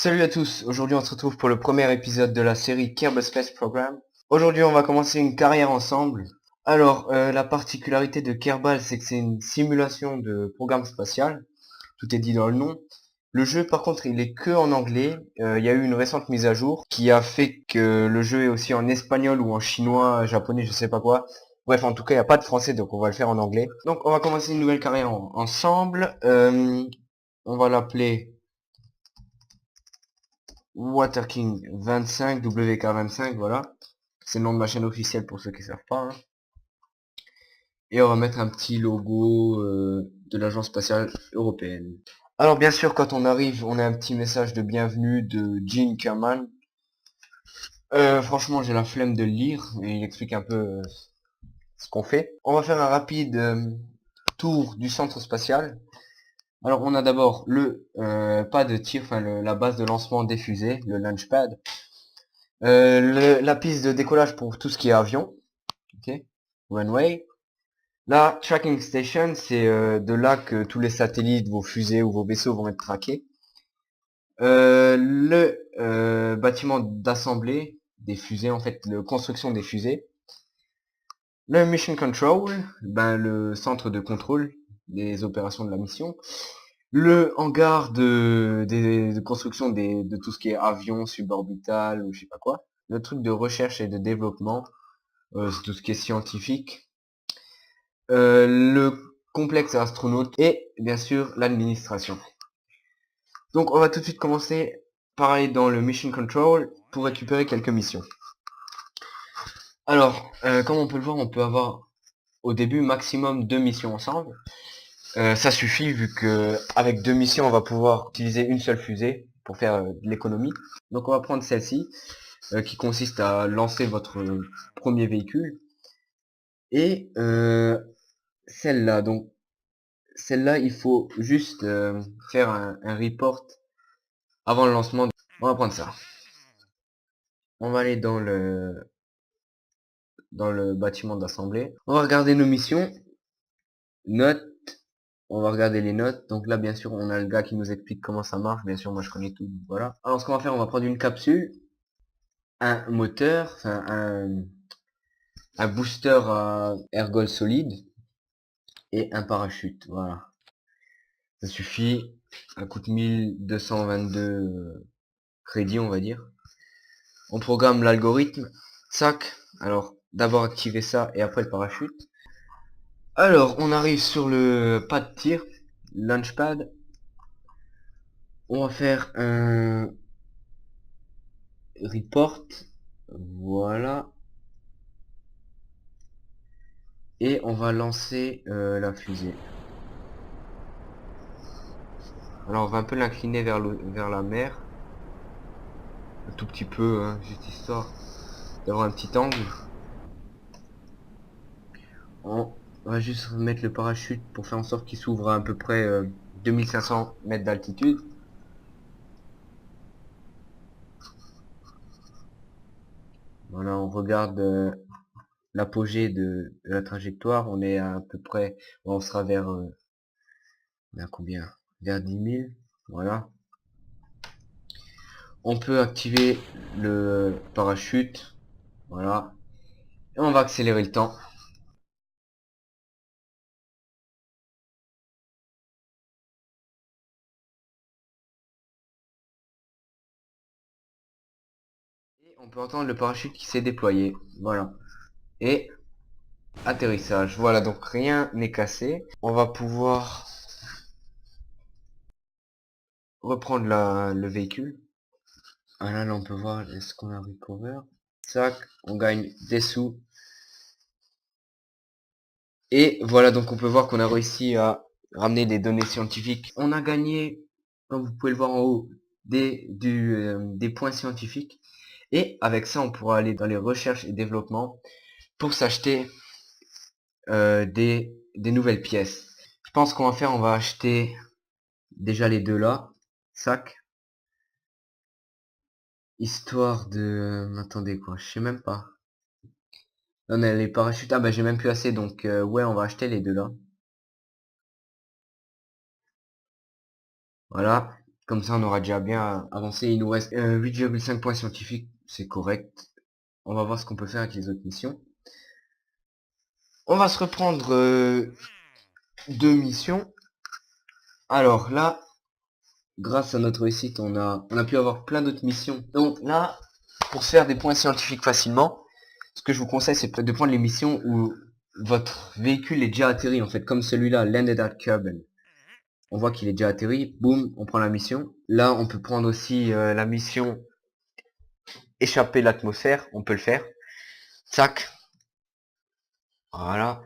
Salut à tous, aujourd'hui on se retrouve pour le premier épisode de la série Kerbal Space Program. Aujourd'hui on va commencer une carrière ensemble. Alors, la particularité de Kerbal, c'est que c'est une simulation de programme spatial, tout est dit dans le nom. Le jeu par contre il est que en anglais. Il y a eu une récente mise à jour qui a fait que le jeu est aussi en espagnol ou en chinois, japonais, je sais pas quoi. Bref, en tout cas il n'y a pas de français, donc on va le faire en anglais. Donc on va commencer une nouvelle carrière ensemble. On va l'appeler Water King 25, WK25, voilà. C'est le nom de ma chaîne officielle pour ceux qui savent pas, hein. Et on va mettre un petit logo de l'Agence spatiale européenne. Alors bien sûr, quand on arrive, on a un petit message de bienvenue de Gene Kerman. Franchement, j'ai la flemme de le lire, et il explique un peu ce qu'on fait. On va faire un rapide tour du centre spatial. Alors on a d'abord le pas de tir, enfin la base de lancement des fusées, le launchpad. La piste de décollage pour tout ce qui est avion, ok, runway. La tracking station, c'est de là que tous les satellites, vos fusées ou vos vaisseaux vont être traqués. Le bâtiment d'assemblée des fusées, en fait, la construction des fusées. Le mission control, ben le centre de contrôle des opérations de la mission. Le hangar de construction de tout ce qui est avion suborbital ou je sais pas quoi. Le truc de recherche et de développement, c'est tout ce qui est scientifique. Le complexe astronaute et bien sûr l'administration. Donc on va tout de suite commencer par aller dans le mission control pour récupérer quelques missions. Alors, comme on peut le voir, on peut avoir au début maximum 2 missions ensemble. Ça suffit vu que avec 2 missions on va pouvoir utiliser une seule fusée pour faire de l'économie. Donc on va prendre celle-ci qui consiste à lancer votre premier véhicule et celle-là. Donc celle-là, il faut juste faire un report avant le lancement. On va prendre ça. On va aller dans le bâtiment d'assemblée. On va regarder nos missions. Notes. On va regarder les notes. Donc là, bien sûr, on a le gars qui nous explique comment ça marche. Bien sûr, moi, je connais tout. Voilà. Alors, ce qu'on va faire, on va prendre une capsule, un moteur, enfin, un booster à ergol solide et un parachute. Voilà. Ça suffit. Ça coûte 1222 crédits, on va dire. On programme l'algorithme. Sac. Alors, d'abord activer ça et après le parachute. Alors, on arrive sur le pas de tir, launchpad. On va faire un report. Voilà. Et on va lancer la fusée. Alors, on va un peu l'incliner vers la mer. Un tout petit peu, hein, juste histoire d'avoir un petit angle. On va juste mettre le parachute pour faire en sorte qu'il s'ouvre à peu près 2500 mètres d'altitude. Voilà, on regarde l'apogée de la trajectoire. On est à peu près, on sera vers combien? Vers 10 000. Voilà. On peut activer le parachute. Voilà. Et on va accélérer le temps. Et on peut entendre le parachute qui s'est déployé. Voilà. Et atterrissage. Voilà, donc rien n'est cassé. On va pouvoir reprendre le véhicule. Ah là, on peut voir est-ce qu'on a recover. Sac, on gagne des sous. Et voilà, donc on peut voir qu'on a réussi à ramener des données scientifiques. On a gagné, comme vous pouvez le voir en haut, des points scientifiques. Et avec ça, on pourra aller dans les recherches et développements pour s'acheter des nouvelles pièces. Je pense qu'on va faire, on va acheter déjà les deux là, sac, histoire de... attendez quoi, je sais même pas. On a les parachutes, ah bah j'ai même plus assez, donc ouais, on va acheter les deux là. Voilà. Comme ça, on aura déjà bien avancé. Il nous reste 8,5 points scientifiques. C'est correct. On va voir ce qu'on peut faire avec les autres missions. On va se reprendre 2 missions. Alors là, grâce à notre réussite, on a pu avoir plein d'autres missions. Donc là, pour se faire des points scientifiques facilement, ce que je vous conseille, c'est de prendre les missions où votre véhicule est déjà atterri, en fait, comme celui-là, Landed at Kerbin. On voit qu'il est déjà atterri, boum, on prend la mission. Là, on peut prendre aussi la mission échapper l'atmosphère, on peut le faire. Tac, voilà.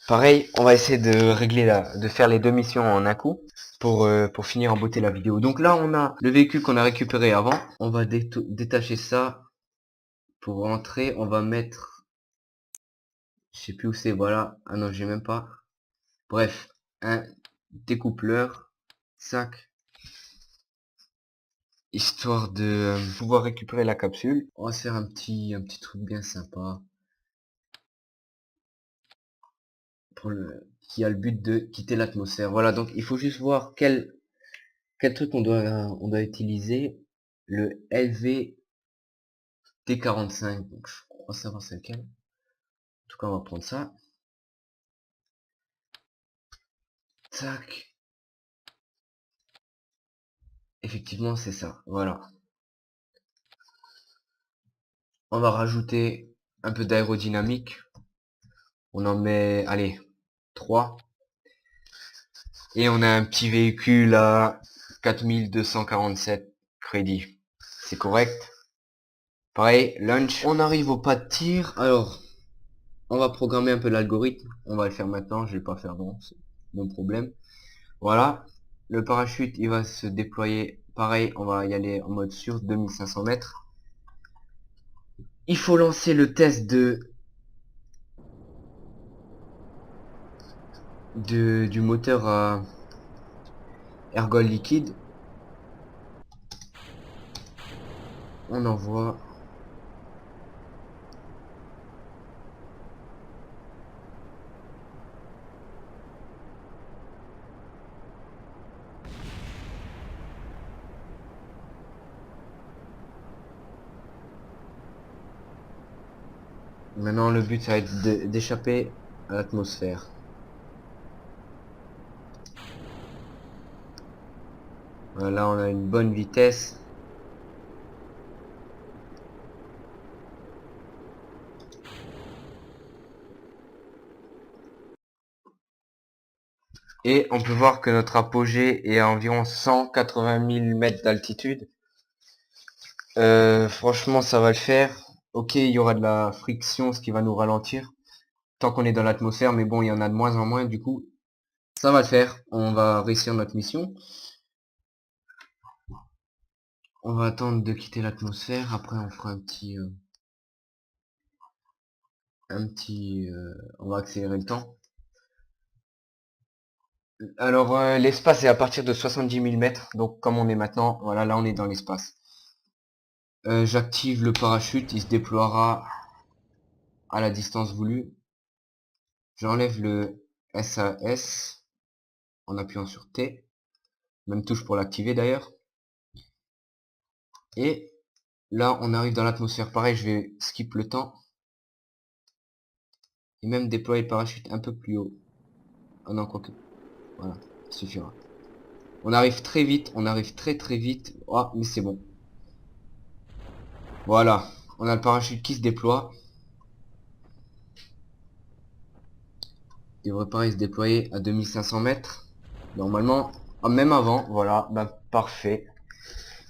Pareil, on va essayer de régler de faire les 2 missions en un coup pour finir en beauté la vidéo. Donc là, on a le véhicule qu'on a récupéré avant. On va détacher ça pour rentrer. On va mettre, je sais plus où c'est, voilà. Ah non, j'ai même pas. Bref, un découpleur, sac, histoire de pouvoir récupérer la capsule. On va se faire un petit truc bien sympa qui a le but de quitter l'atmosphère. Voilà, donc il faut juste voir quel truc on doit utiliser. Le LVT45. Donc je crois savoir c'est lequel. En tout cas, on va prendre ça. Tac. Effectivement, c'est ça. Voilà. On va rajouter un peu d'aérodynamique. On en met, allez, 3. Et on a un petit véhicule à 4247 crédits. C'est correct. Pareil, launch. On arrive au pas de tir. Alors, on va programmer un peu l'algorithme. On va le faire maintenant. Je vais pas faire bon, c'est mon problème. Voilà. Le parachute, il va se déployer. Pareil, on va y aller en mode sûr, 2500 mètres. Il faut lancer le test du moteur à ergol liquide. On envoie. Maintenant, le but, ça va être d'échapper à l'atmosphère. Voilà, on a une bonne vitesse. Et on peut voir que notre apogée est à environ 180 000 mètres d'altitude. Franchement, ça va le faire. Ok, il y aura de la friction, ce qui va nous ralentir. Tant qu'on est dans l'atmosphère, mais bon, il y en a de moins en moins, du coup, ça va le faire. On va réussir notre mission. On va attendre de quitter l'atmosphère. Après, on fera on va accélérer le temps. Alors, l'espace est à partir de 70 000 mètres. Donc, comme on est maintenant, voilà, là, on est dans l'espace. J'active le parachute. Il se déploiera à la distance voulue. J'enlève le SAS en appuyant sur T. Même touche pour l'activer d'ailleurs. Et là, on arrive dans l'atmosphère. Pareil, je vais skip le temps. Et même déployer le parachute un peu plus haut. Ah non, quoique. Voilà, ça suffira. On arrive très vite, on arrive très très vite. Oh, mais c'est bon. Voilà, on a le parachute qui se déploie. Il devrait pareil se déployer à 2500 mètres. Normalement, même avant, voilà, ben parfait.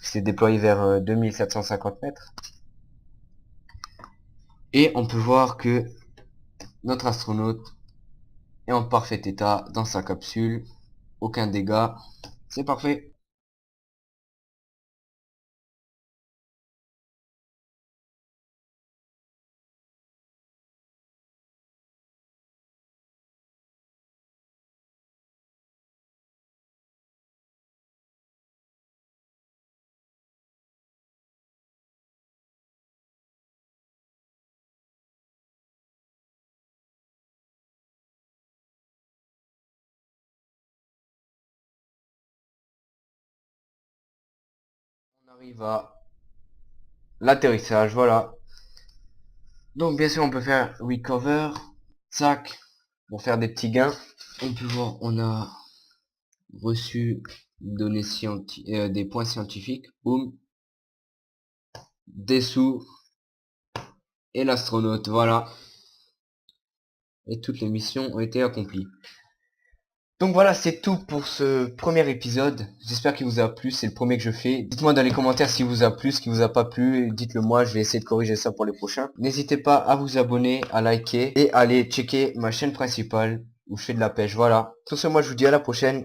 Il s'est déployé vers 2750 mètres. Et on peut voir que notre astronaute est en parfait état dans sa capsule. Aucun dégât. C'est parfait. On arrive à l'atterrissage, voilà. Donc bien sûr on peut faire recover, sac, pour faire des petits gains. On peut voir, on a reçu des points scientifiques, boum, des sous et l'astronaute, voilà. Et toutes les missions ont été accomplies. Donc voilà, c'est tout pour ce premier épisode. J'espère qu'il vous a plu, c'est le premier que je fais. Dites-moi dans les commentaires si vous a plu, ce qui vous a pas plu, dites-le moi, je vais essayer de corriger ça pour les prochains. N'hésitez pas à vous abonner, à liker et à aller checker ma chaîne principale où je fais de la pêche. Voilà. Sur ce, moi je vous dis à la prochaine.